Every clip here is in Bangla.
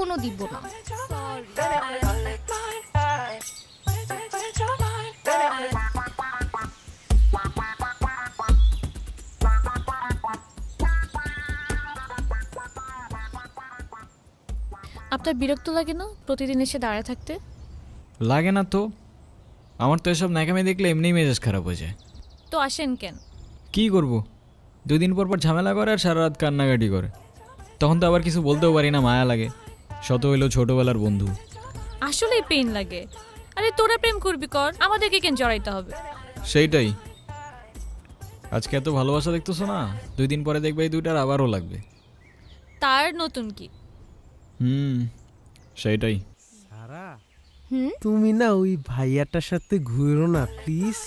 কখনো দিব না। আপনার বিরক্ত লাগে না প্রতিদিন এসে দাঁড়ায় থাকতে? লাগে না তো, আমার তো এসব ন্যাকামি দেখলে এমনিই মেজাজ খারাপ হয়ে যায়। তো আসেন কেন? কী করব, 2 দিন পর পর ঝামেলা করে আর সারা রাত কান্নাকাটি করে। তখন তো আবার কিছু বলতেও পারি না, মায়া লাগে। শত হইলেও ছোটবেলার বন্ধু। আসলেই পেইন লাগে। আরে তোরা প্রেম করবি কর, আমাদেরকে কেন জড়াইতে হবে? সেইটাই, আজকে এত ভালোবাসা দেখতেছো না, 2 দিন পরে দেখবে এই দুইটার আবারও লাগবে। তার নতুন কি? সেইটাই। সারা, তুমি না ওই ভাইয়াটার সাথে ঘুরো না প্লিজ।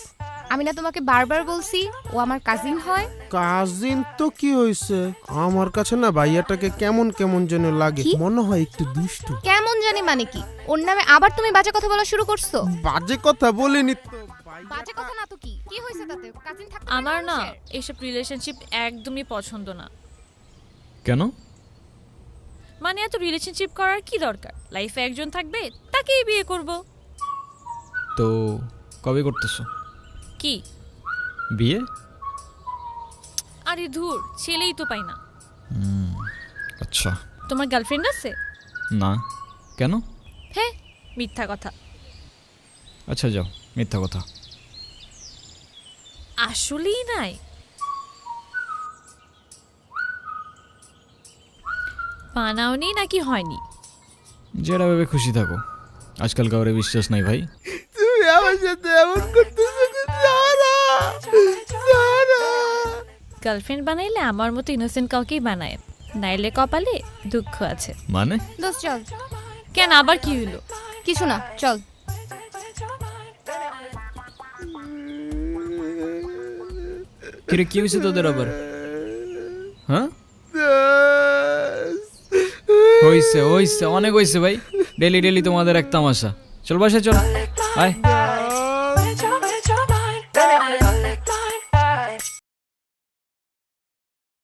আমি না তোমাকে বারবার বলছি ও আমার কাজিন হয়। কাজিন তো কি হইছে, আমার কাছে না ভাইয়াটাকে কেমন কেমন যেন লাগে, মনে হয় একটু দুষ্টু। কেমন জানি মানে কি? ওর নামে আবার তুমি বাজে কথা বলা শুরু করছো? বাজে কথা বলিনি তো। বাজে কথা না তো কি? কি হইছে তাতে? কাজিন থাকতে আমার না এইসব রিলেশনশিপ একদমই পছন্দ না। কেন? মানে এত রিলেশনশিপ করার কি দরকার? লাইফে একজন থাকবে, তাকেই বিয়ে করব। তো কবে করতেছো কি বিয়ে? আরে ধুর, ছেলেই তো পাই না। আচ্ছা। তোমার গার্লফ্রেন্ড আছে? না। কেন? হ্যাঁ, মিথ্যা কথা। আচ্ছা যাও, মিথ্যা কথা। আসলেই নাই? বানাওনি নাকি হয়নি? যেটা ভেবে খুশি থাকো, আজকাল কাউরে বিশ্বাস নাই ভাই। তুমি আমার সাথে এমন করতেছো সারা, সারা। গার্লফ্রেন্ড বানাইলে আমার মতো ইনোসেন্ট কাউকেই বানায়, নাইলে কপালে দুঃখ আছে। মানে? দোস্ত চল। কেন, আবার কি হইলো? কিছু না, চল। কিরে, কি হয়েছে তোদের আবার? হ্যাঁ, হইছে হইছে, অনেক হইছে ভাই। ডেলি ডেলি তোমাদের এক তামাশা। চল বাসায় চল, আয়।